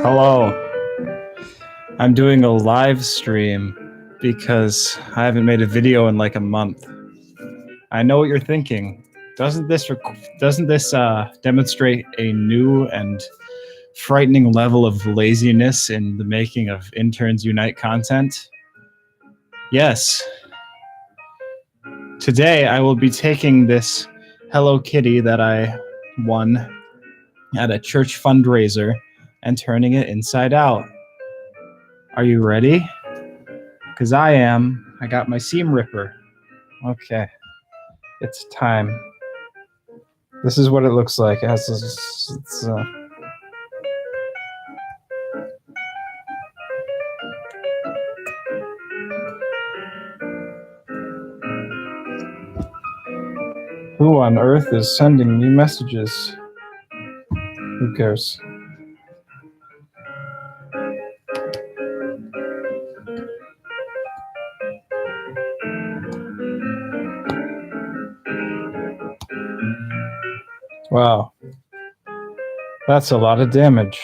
Hello. I'm doing a live stream because I haven't made a video in like a month. I know what you're thinking. Doesn't this demonstrate a new and frightening level of laziness in the making of Interns Unite content? Yes. Today I will be taking this Hello Kitty that I won at a church fundraiser and turning it inside out. Are you ready? Because I am. I got my seam ripper. Okay. It's time. This is what it looks like. It has this, who on earth is sending me messages? Who cares? Wow. That's a lot of damage.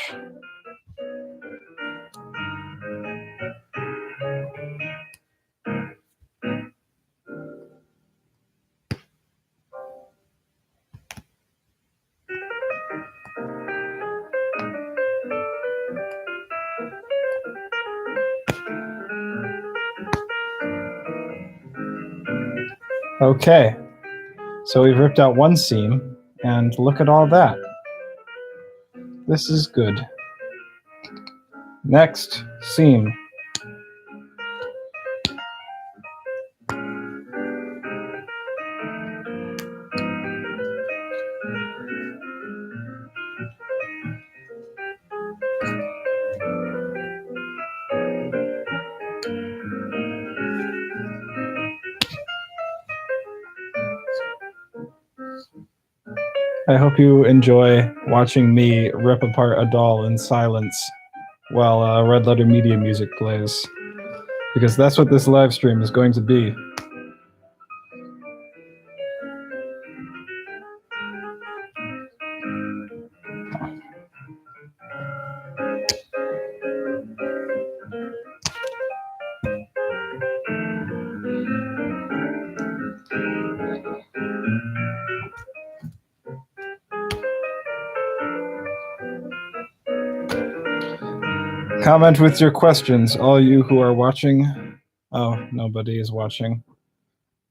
Okay. So we've ripped out one seam, and look at all that. This is good. Next seam. I hope you enjoy watching me rip apart a doll in silence while Red Letter Media music plays, because that's what this live stream is going to be. Comment with your questions, all you who are watching. Oh, nobody is watching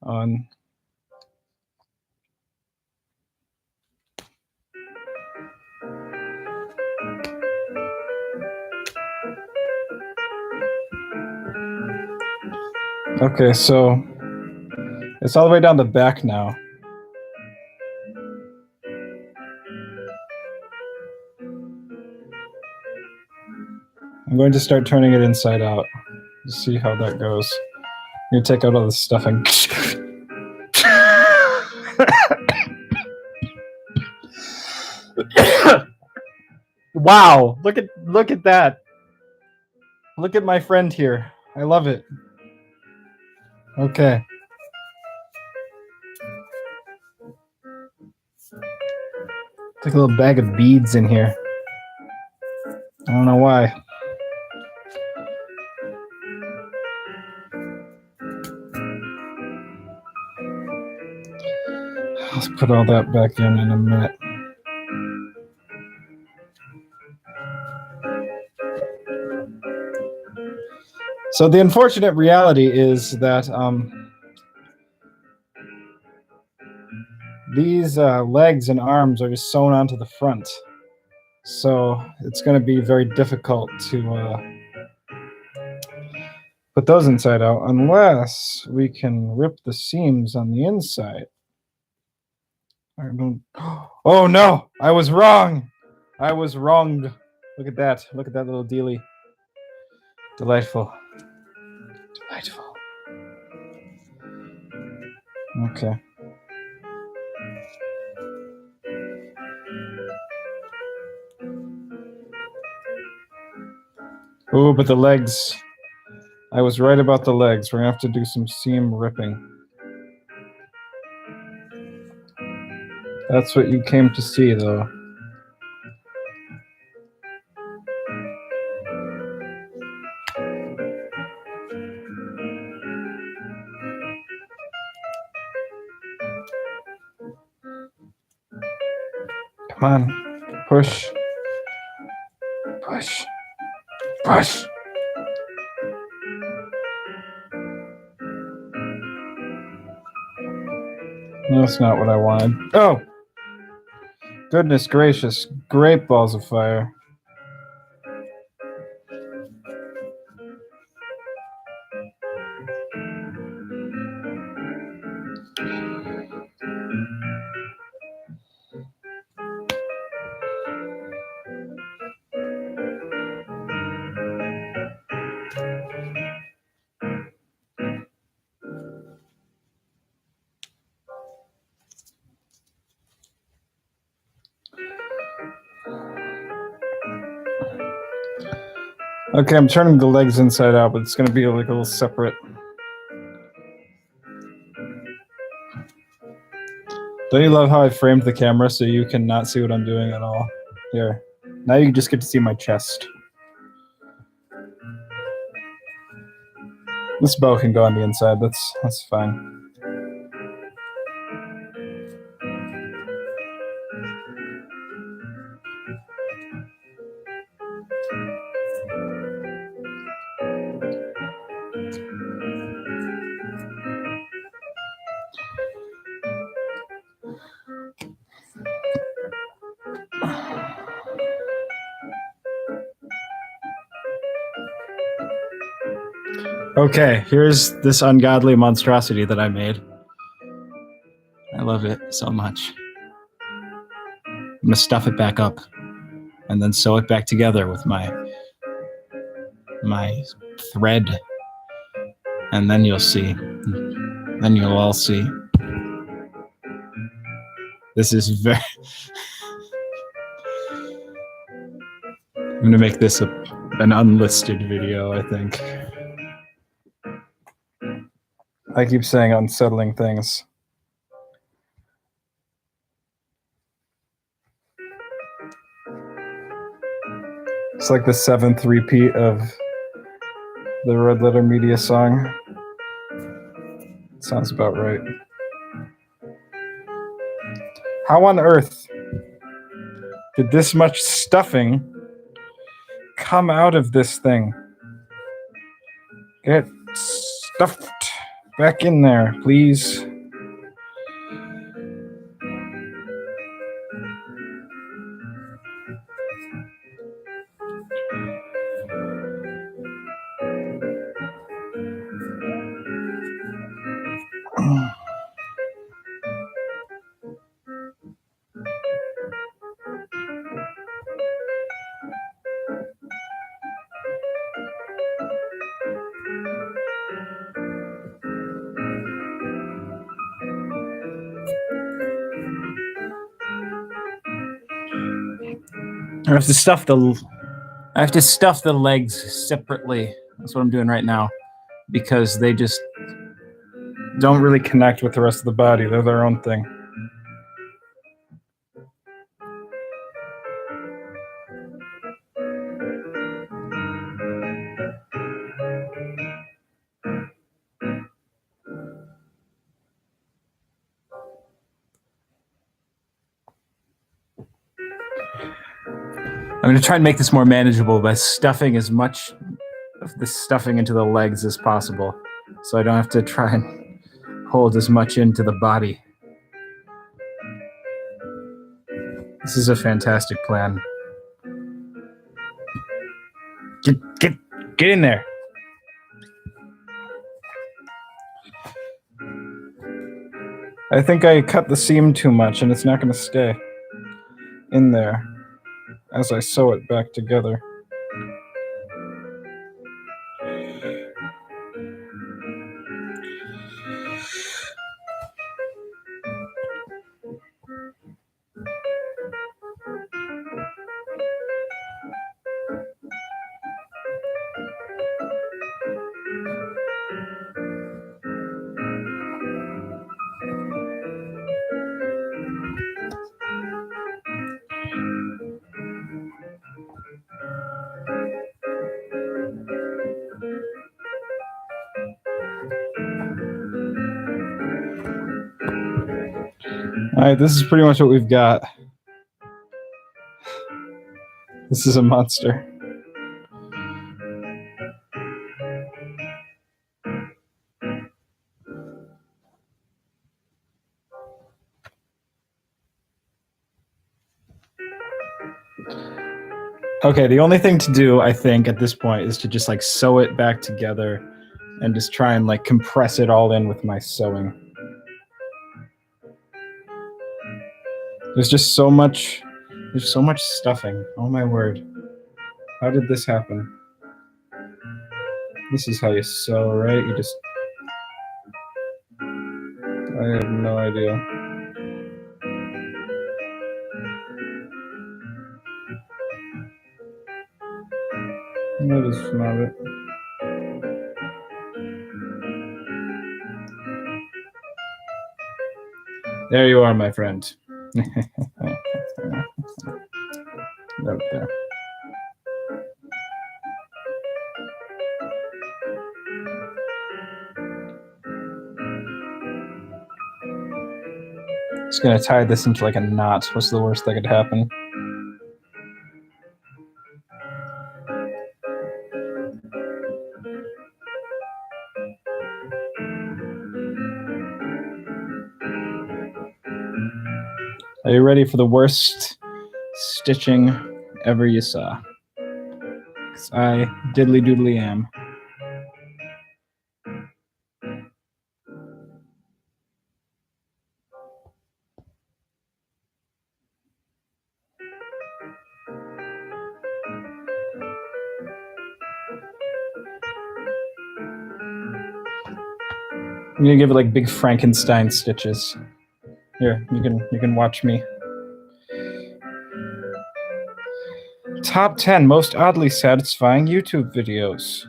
on. Okay, so it's all the way down the back now. I'm going to start turning it inside out to see how that goes. I'm going to take out all the stuffing. Wow, look at that. Look at my friend here. I love it. Okay. Take a little bag of beads in here. I don't know why. Let's put all that back in a minute. So the unfortunate reality is that these legs and arms are just sewn onto the front. So it's going to be very difficult to put those inside out unless we can rip the seams on the inside. I don't. Oh no! I was wrong! I was wrong. Look at that. Look at that little dealie. Delightful. Delightful. Okay. Oh, but the legs. I was right about the legs. We're going to have to do some seam ripping. That's what you came to see, though. Come on. Push. Push. Push. That's not what I wanted. Oh! Goodness gracious. Great balls of fire. Okay, I'm turning the legs inside out, but it's going to be like a little separate. Don't you love how I framed the camera so you can not see what I'm doing at all? Here. Now you just get to see my chest. This bow can go on the inside. That's fine. Okay, here's this ungodly monstrosity that I made. I love it so much. I'm gonna stuff it back up and then sew it back together with my thread. And then you'll see. Then you'll all see. This is very... I'm gonna make this an unlisted video, I think. I keep saying unsettling things. It's like the 7th repeat of the Red Letter Media song. Sounds about right. How on earth did this much stuffing come out of this thing? Get stuffed back in there, please. I have to stuff the legs separately. That's what I'm doing right now, because they just don't really connect with the rest of the body. They're their own thing. I'm going to try and make this more manageable by stuffing as much of the stuffing into the legs as possible, so I don't have to try and hold as much into the body. This is a fantastic plan. Get in there. I think I cut the seam too much and it's not going to stay in there as I sew it back together. All right, this is pretty much what we've got. This is a monster. Okay, the only thing to do, I think, at this point is to just like sew it back together and just try and like compress it all in with my sewing. There's just so much, there's so much stuffing. Oh my word. How did this happen? This is how you sew, right? You just, I have no idea. That is not it. There you are, my friend. Right there. Just gonna tie this into like a knot. What's the worst that could happen? Are you ready for the worst stitching ever you saw? 'Cause I diddly doodly am. I'm gonna give it like big Frankenstein stitches. Here, you can watch me. Top 10 most oddly satisfying YouTube videos.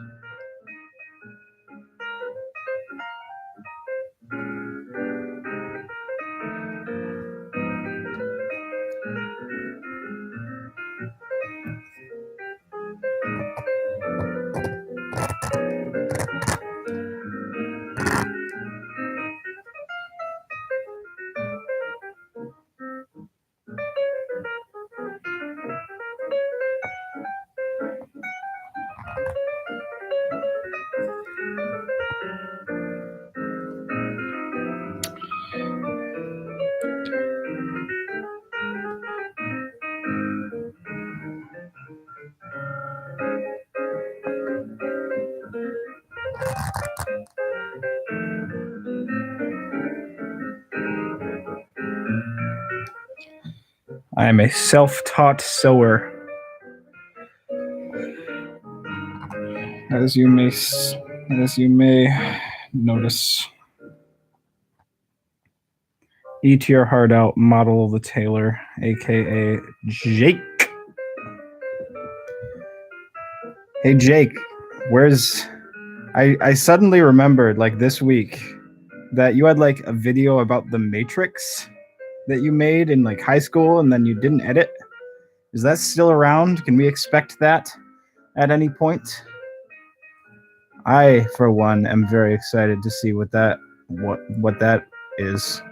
I am a self-taught sewer. As you may notice. Eat your heart out, model of the tailor, aka Jake. Hey Jake, I suddenly remembered like this week that you had like a video about the Matrix that you made in like high school and then you didn't edit. Is that still around? Can we expect that at any point? I, for one, am very excited to see what that is.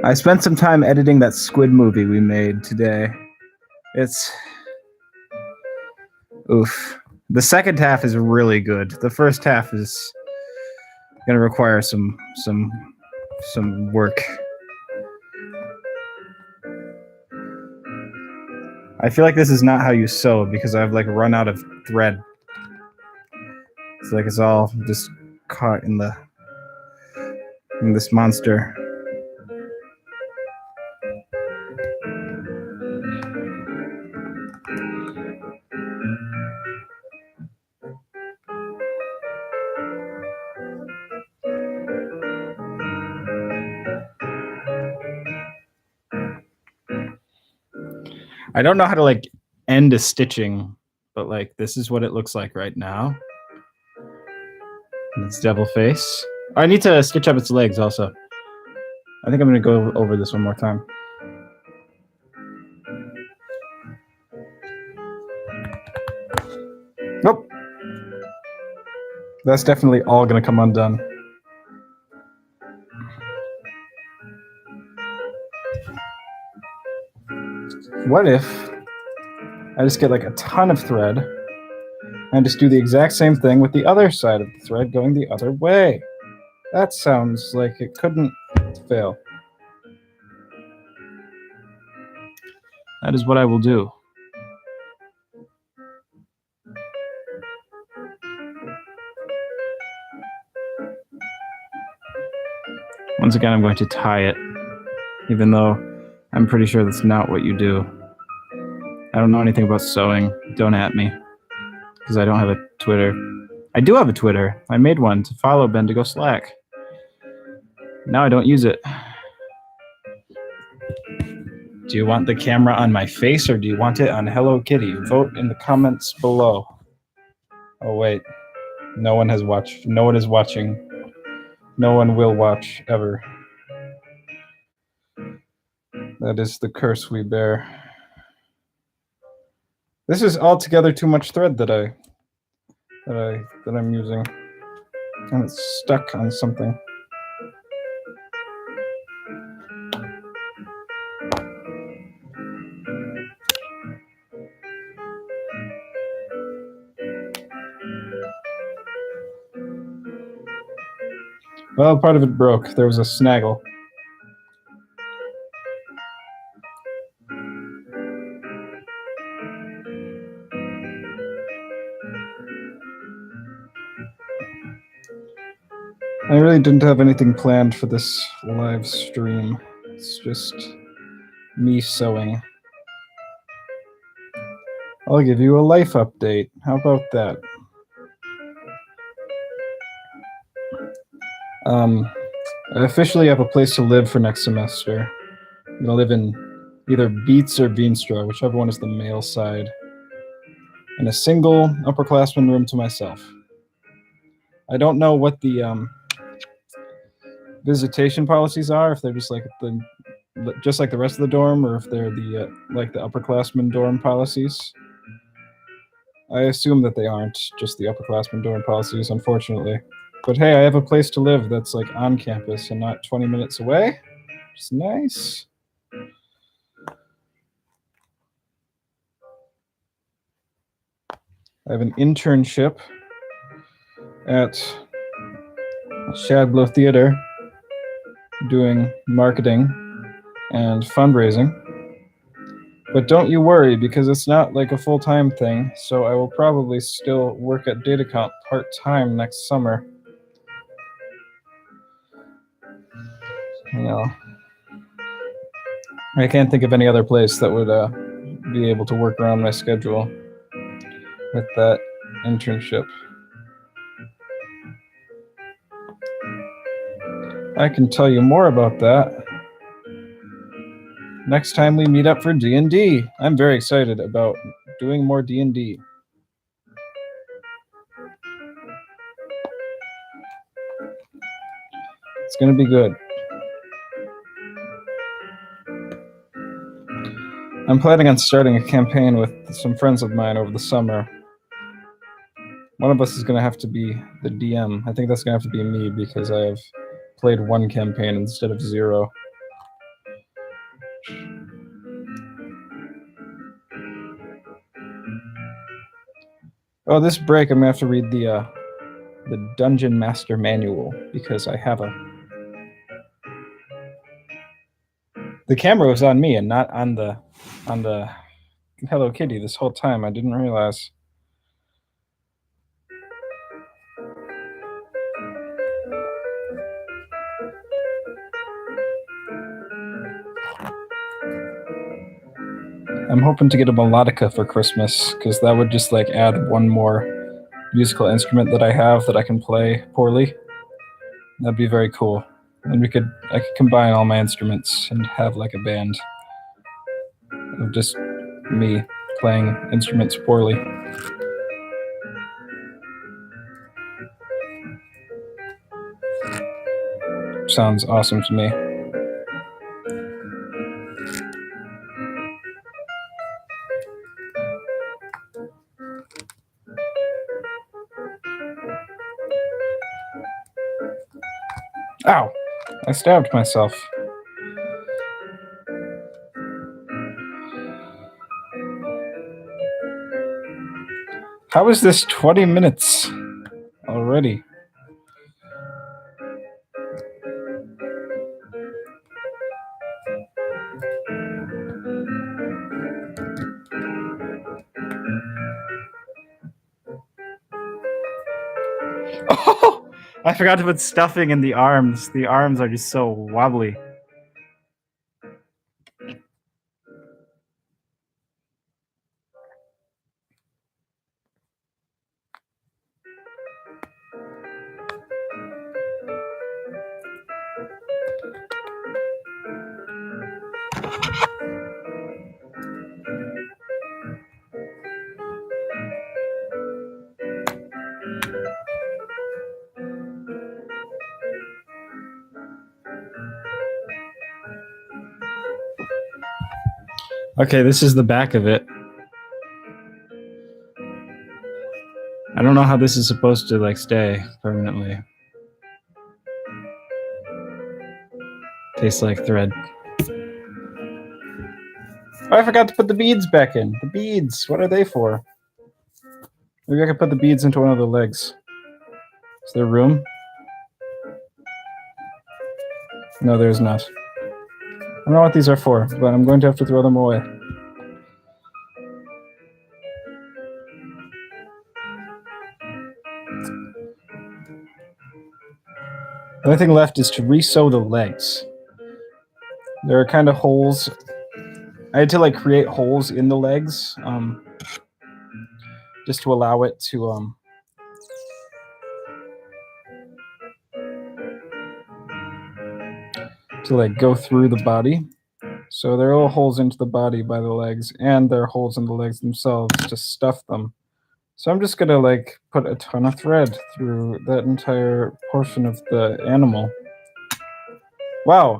I spent some time editing that squid movie we made today. It's oof. The second half is really good. The first half is gonna require some work. I feel like this is not how you sew because I've like run out of thread. It's like it's all just caught in this monster. I don't know how to like end a stitching, but like this is what it looks like right now. And it's devil face. I need to stitch up its legs also. I think I'm gonna go over this one more time. Nope. That's definitely all gonna come undone. What if I just get like a ton of thread and just do the exact same thing with the other side of the thread going the other way? That sounds like it couldn't fail. That is what I will do. Once again, I'm going to tie it, even though I'm pretty sure that's not what you do. I don't know anything about sewing. Don't at me, because I don't have a Twitter. I do have a Twitter. I made one to follow Bendigo Slack. Now I don't use it. Do you want the camera on my face or do you want it on Hello Kitty? Vote in the comments below. Oh wait, no one has watched. No one is watching. No one will watch ever. That is the curse we bear. This is altogether too much thread that I'm using, and it's stuck on something. Well, part of it broke. There was a snaggle. I really didn't have anything planned for this live stream. It's just me sewing. I'll give you a life update. How about that? I officially have a place to live for next semester. I'm gonna live in either Beats or Beanstra, whichever one is the male side, in a single upperclassman room to myself. I don't know what the visitation policies are, if they're just like the rest of the dorm, or if they're the like the upperclassman dorm policies. I assume that they aren't just the upperclassman dorm policies, unfortunately. But hey, I have a place to live that's like on campus and not 20 minutes away. It's nice. I have an internship at Shadblow Theater doing marketing and fundraising. But don't you worry, because it's not like a full-time thing, so I will probably still work at DataCount part-time next summer. You know, I can't think of any other place that would be able to work around my schedule with that internship. I can tell you more about that next time we meet up for D&D. I'm very excited about doing more D&D. It's going to be good. I'm planning on starting a campaign with some friends of mine over the summer. One of us is going to have to be the DM. I think that's going to have to be me because I have played one campaign instead of 0. Oh, this break I'm going to have to read the Dungeon Master Manual because I have a... The camera was on me and not on the Hello Kitty this whole time. I didn't realize. I'm hoping to get a melodica for Christmas because that would just like add one more musical instrument that I have that I can play poorly. That'd be very cool. And I could combine all my instruments and have like a band of just me playing instruments poorly. Sounds awesome to me. Ow! I stabbed myself. How is this 20 minutes already? Oh, I forgot to put stuffing in the arms. The arms are just so wobbly. Okay, this is the back of it. I don't know how this is supposed to like stay permanently. Tastes like thread. Oh, I forgot to put the beads back in. The beads, what are they for? Maybe I could put the beads into one of the legs. Is there room? No, there's not. I don't know what these are for, but I'm going to have to throw them away. The only thing left is to re-sew the legs. There are kind of holes. I had to like create holes in the legs, just to allow it to like go through the body. So there are little holes into the body by the legs, and there are holes in the legs themselves to stuff them. So I'm just gonna like put a ton of thread through that entire portion of the animal. Wow,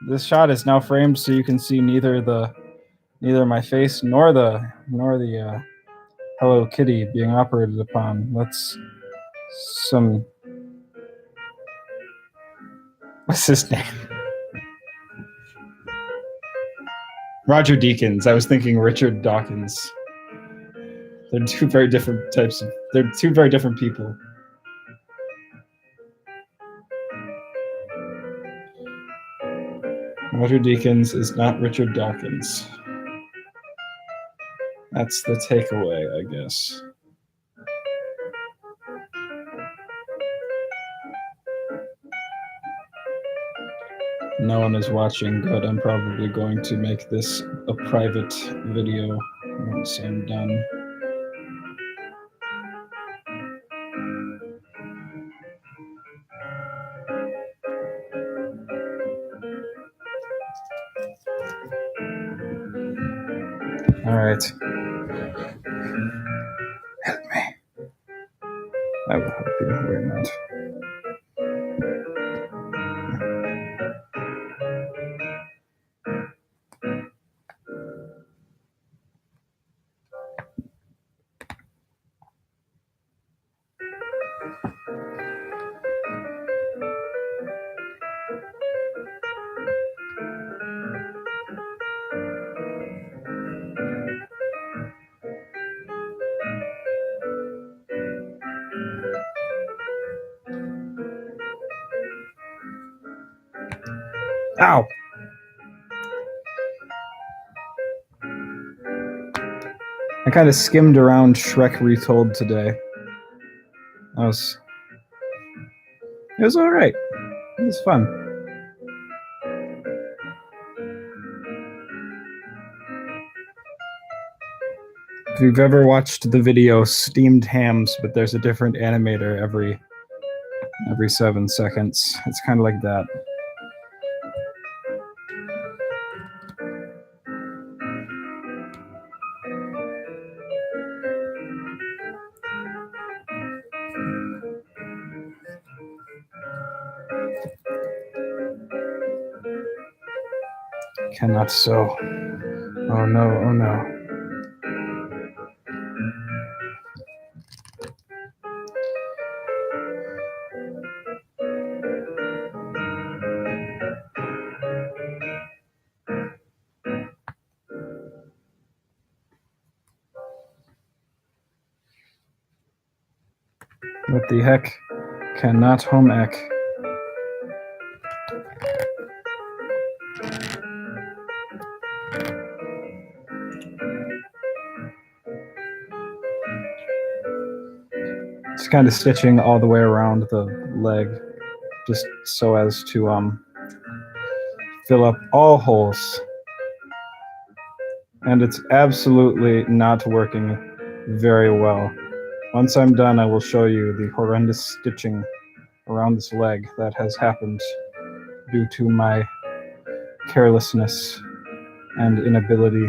this shot is now framed so you can see neither my face nor the Hello Kitty being operated upon. That's some. What's his name? Roger Deakins. I was thinking Richard Dawkins. They're two very different types of. They're two very different people. Roger Deakins is not Richard Dawkins. That's the takeaway, I guess. No one is watching, but I'm probably going to make this a private video once I'm done. All right. Help me. I will help you. Wait a minute. Ow! I kind of skimmed around Shrek Retold today. It was all right. It was fun. If you've ever watched the video Steamed Hams, but there's a different animator every 7 seconds, it's kind of like that. Cannot sew. Oh no, oh no. What the heck? Cannot home ec. It's kind of stitching all the way around the leg, just so as to fill up all holes. And it's absolutely not working very well. Once I'm done, I will show you the horrendous stitching around this leg that has happened due to my carelessness and inability.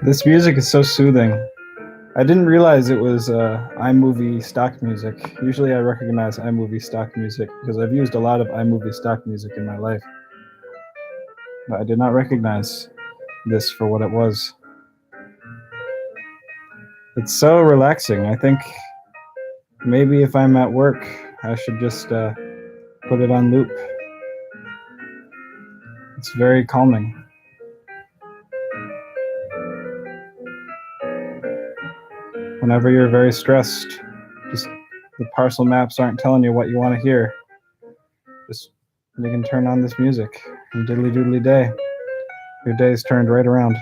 This music is so soothing. I didn't realize it was iMovie stock music. Usually I recognize iMovie stock music because I've used a lot of iMovie stock music in my life. But I did not recognize this for what it was. It's so relaxing. I think maybe if I'm at work, I should just put it on loop. It's very calming. Whenever you're very stressed, just the parcel maps aren't telling you what you want to hear. Just you can turn on this music and diddly doodly day. Your day's turned right around.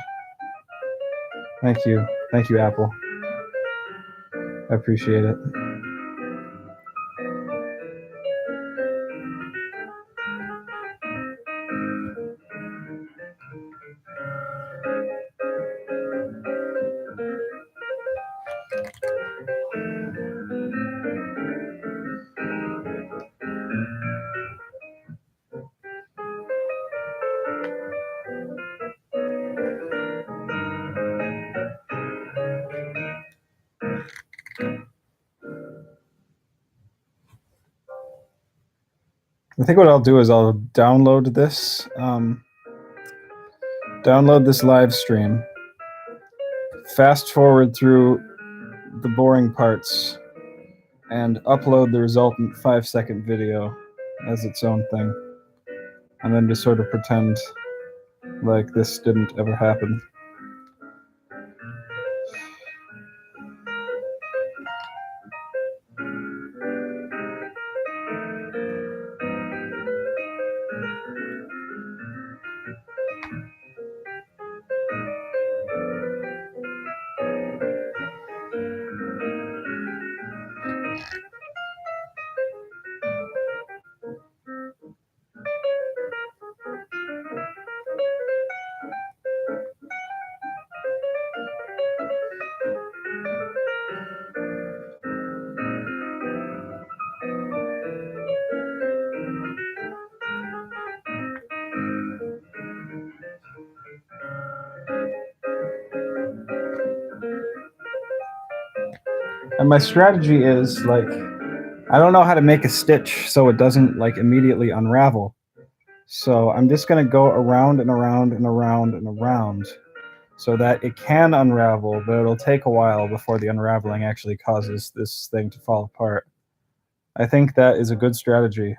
Thank you. Thank you, Apple. I appreciate it. I think what I'll do is I'll download this live stream, fast forward through the boring parts, and upload the resultant 5-second video as its own thing, and then just sort of pretend like this didn't ever happen. And my strategy is like, I don't know how to make a stitch so it doesn't like immediately unravel. So I'm just gonna go around and around and around and around so that it can unravel, but it'll take a while before the unraveling actually causes this thing to fall apart. I think that is a good strategy.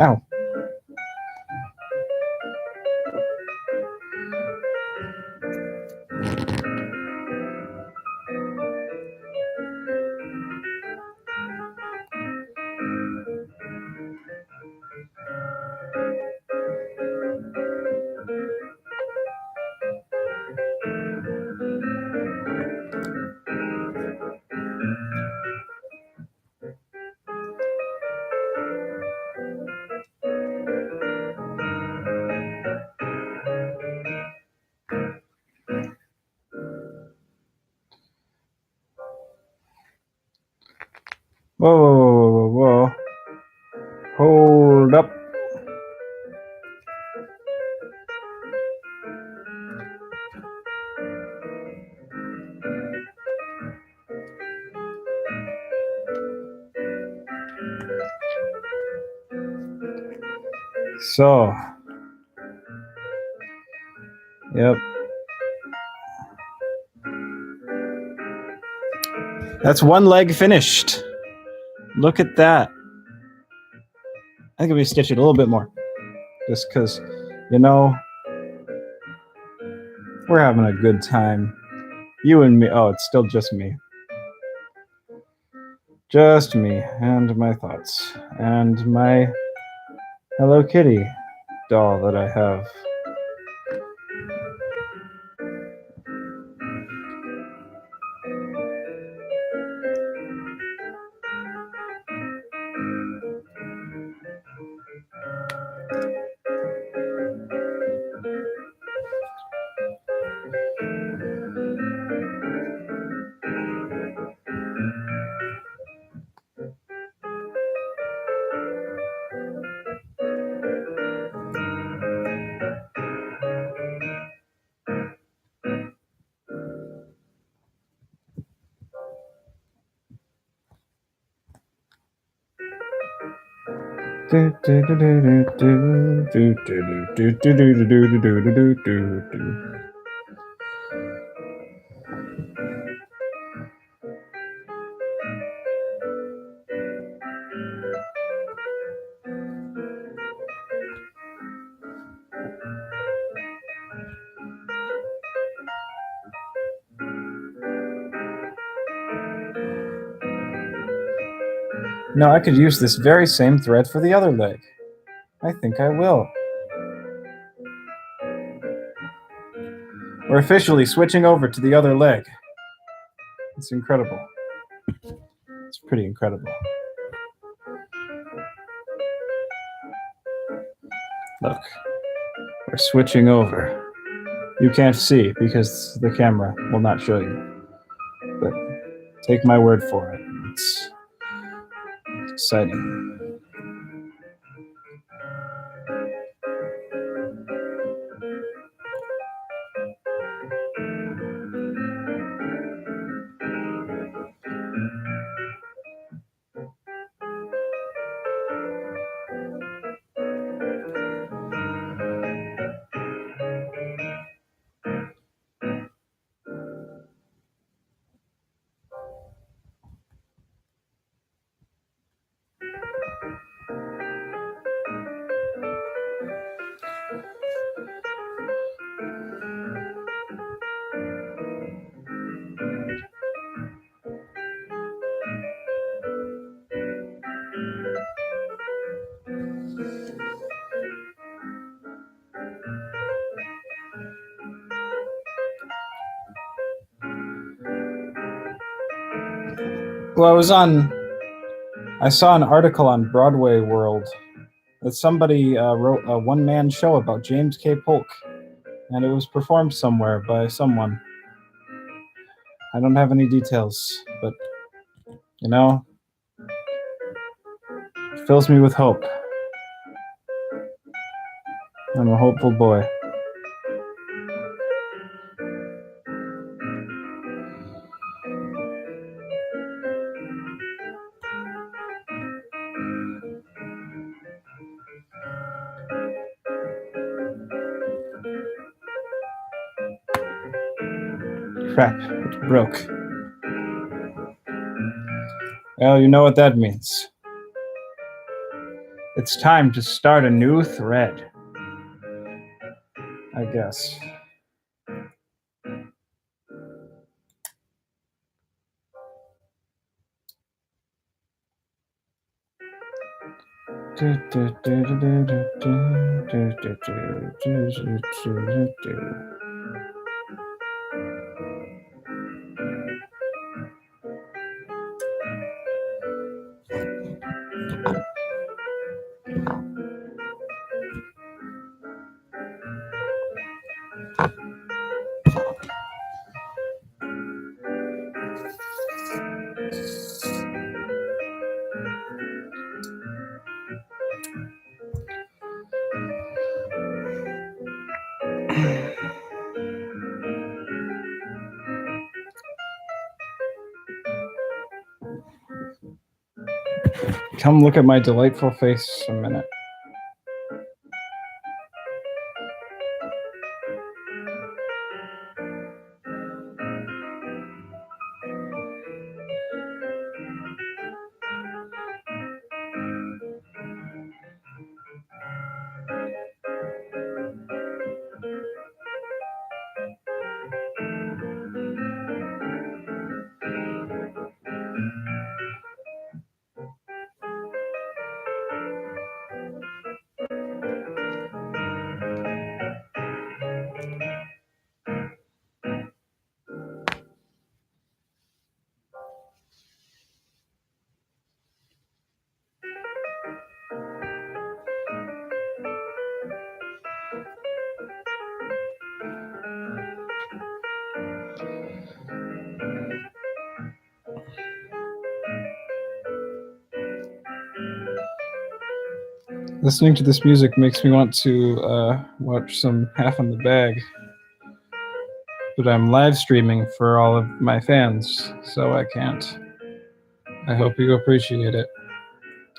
Ow. Whoa, whoa, whoa, whoa, whoa. Hold up. So, yep. That's one leg finished. Look at that. I think if we stitch it a little bit more. Just because, you know, we're having a good time. You and me. Oh, it's still just me. Just me and my thoughts. And my Hello Kitty doll that I have. No, I could use this very same thread for the other leg. I think I will. We're officially switching over to the other leg. It's incredible. It's pretty incredible. Look, we're switching over. You can't see because the camera will not show you. But take my word for it. It's exciting. Well, I saw an article on Broadway World that somebody wrote a one-man show about James K. Polk, and it was performed somewhere by someone. I don't have any details, but, you know, it fills me with hope. I'm a hopeful boy. Crap, it broke. Well, you know what that means. It's time to start a new thread, I guess. Come look at my delightful face a minute. Listening to this music makes me want to watch some Half in the Bag. But I'm live streaming for all of my fans, so I can't. I hope you appreciate it.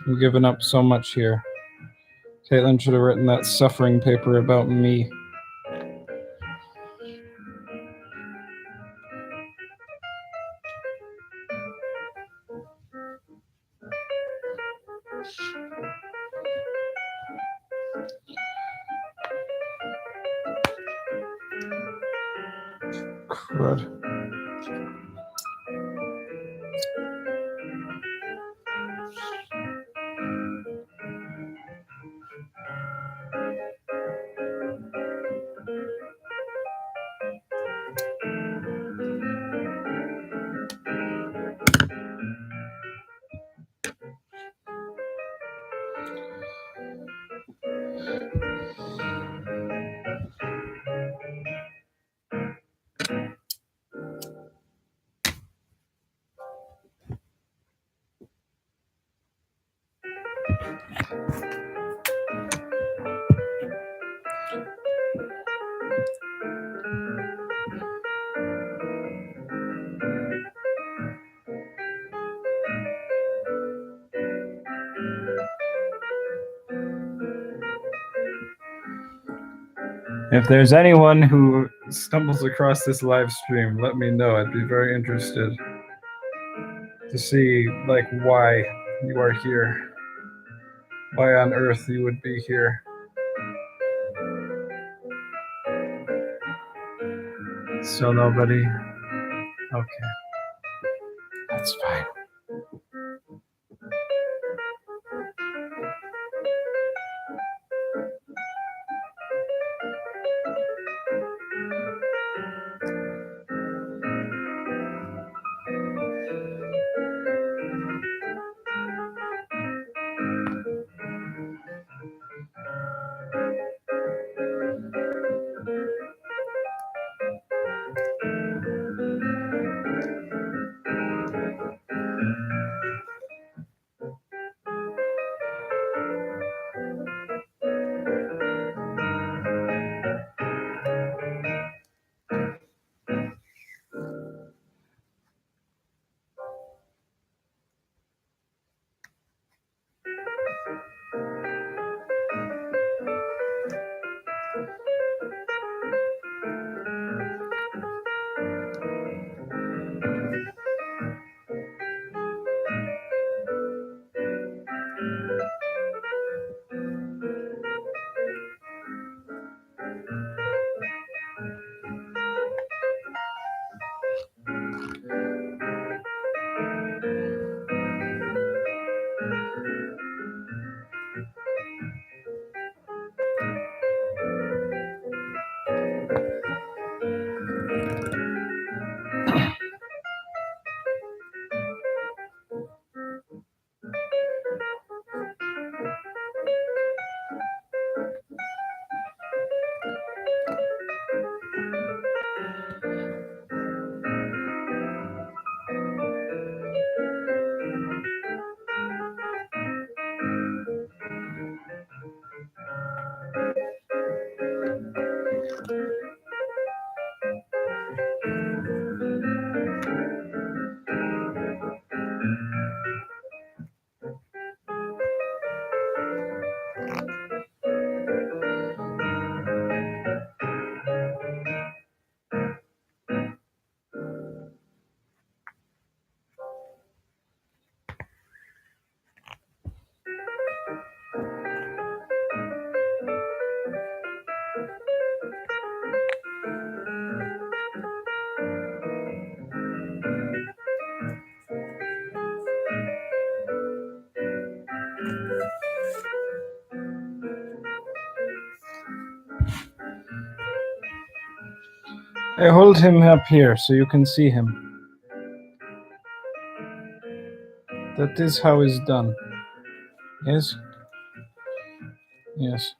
I'm giving up so much here. Caitlin should have written that suffering paper about me. Crud. If there's anyone who stumbles across this live stream, let me know. I'd be very interested to see, like, why you are here. Why on earth you would be here. Still nobody? Okay. That's fine. I hold him up here so you can see him. That is how it's done. Yes? Yes.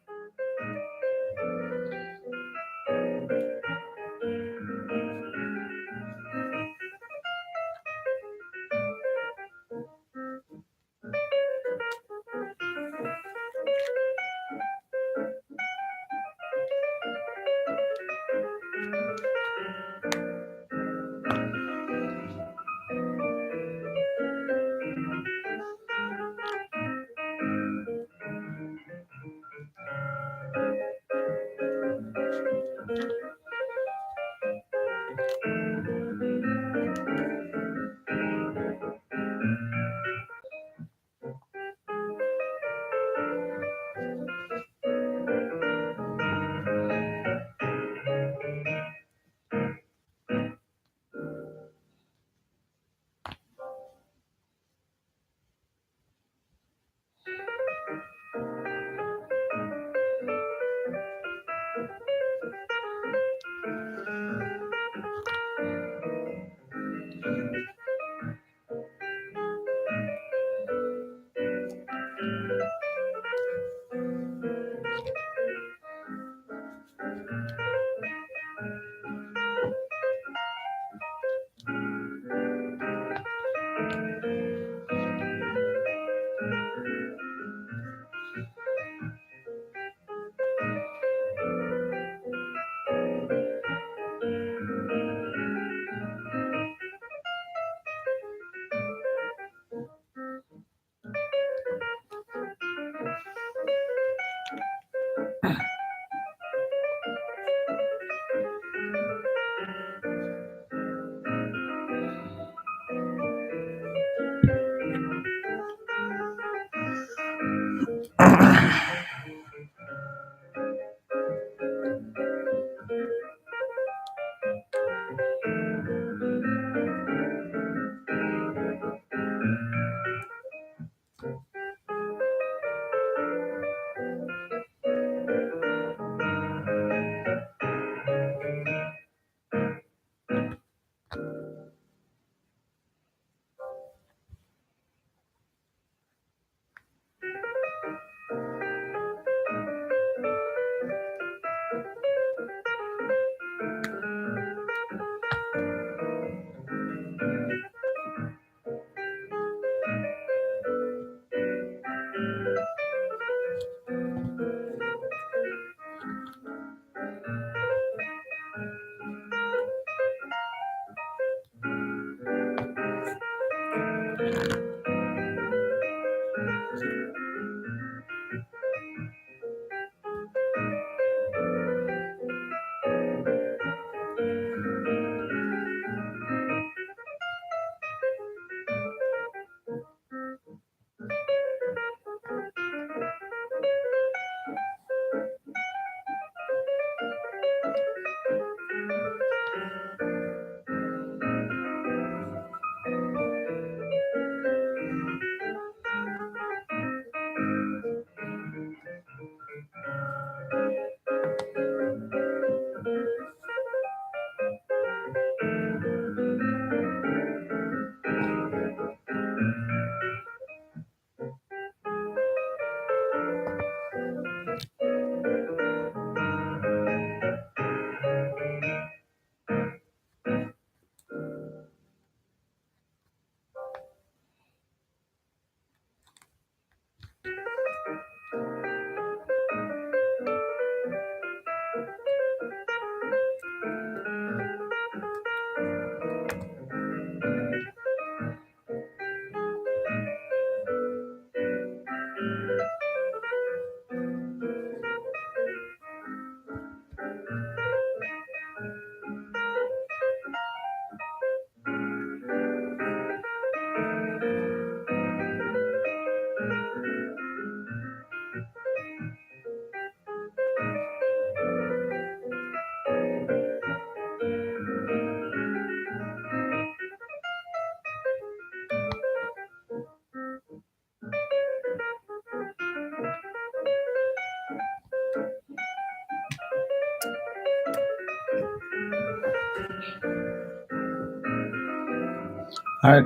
I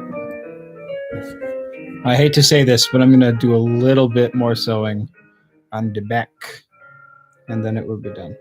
hate to say this, but I'm gonna do a little bit more sewing on the back, and then it will be done.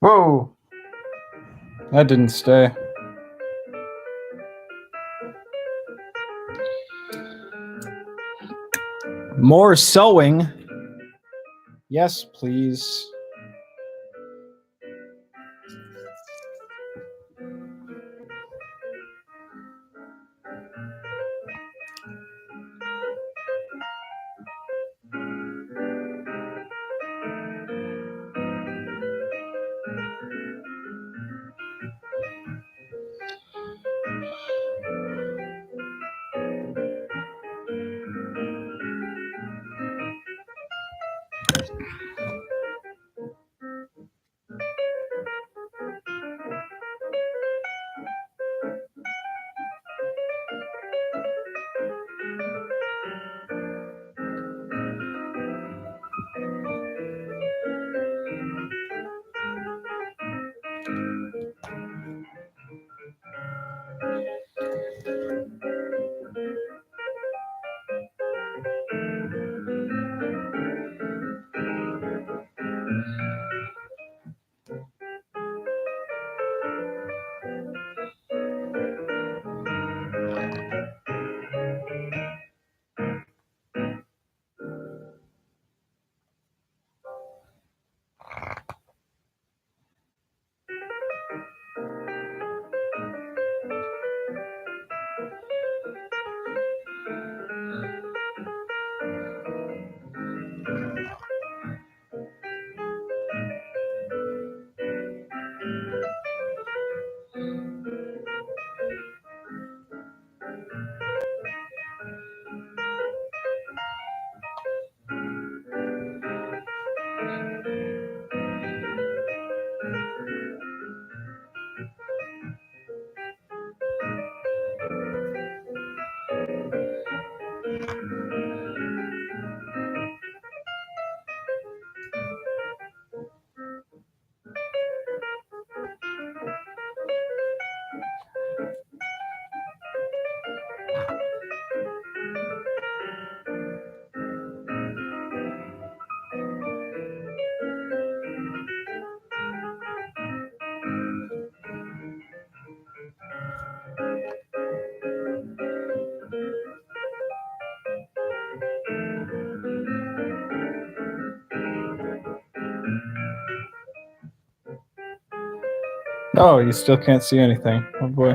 Whoa! That didn't stay. More sewing. Yes, please. Oh, you still can't see anything. Oh boy.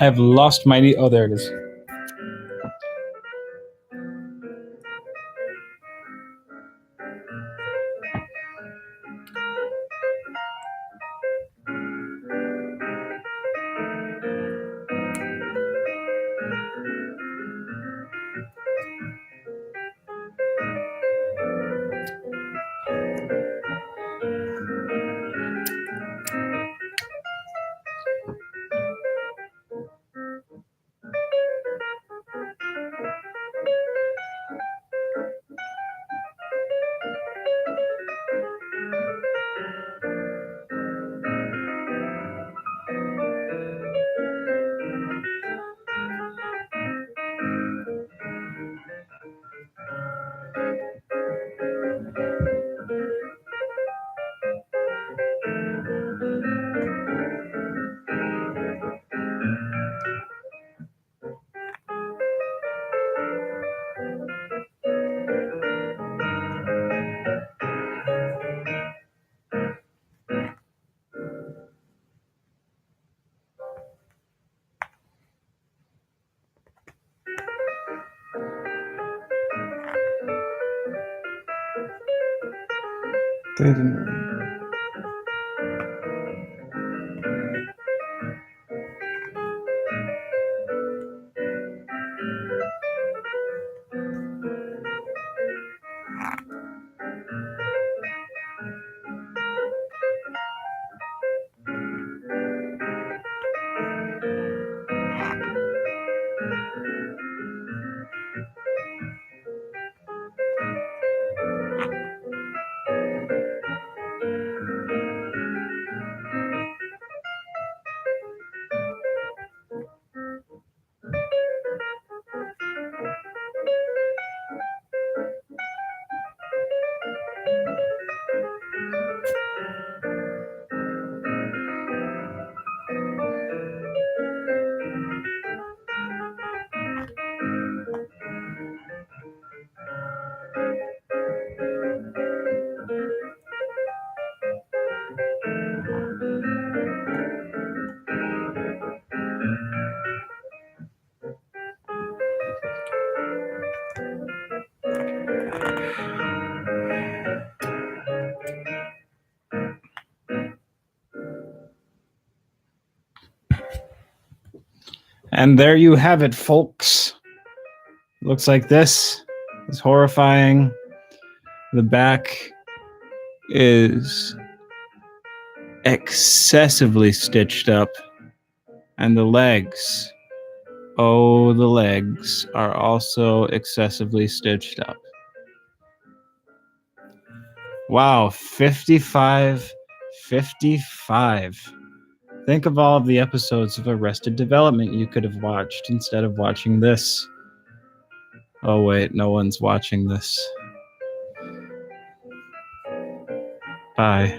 I've lost my knee. Oh, there it is. And there you have it, folks. Looks like this is horrifying. The back is excessively stitched up. And the legs, oh, the legs are also excessively stitched up. Wow, 55. Think of all of the episodes of Arrested Development you could have watched instead of watching this. Oh wait, no one's watching this. Bye.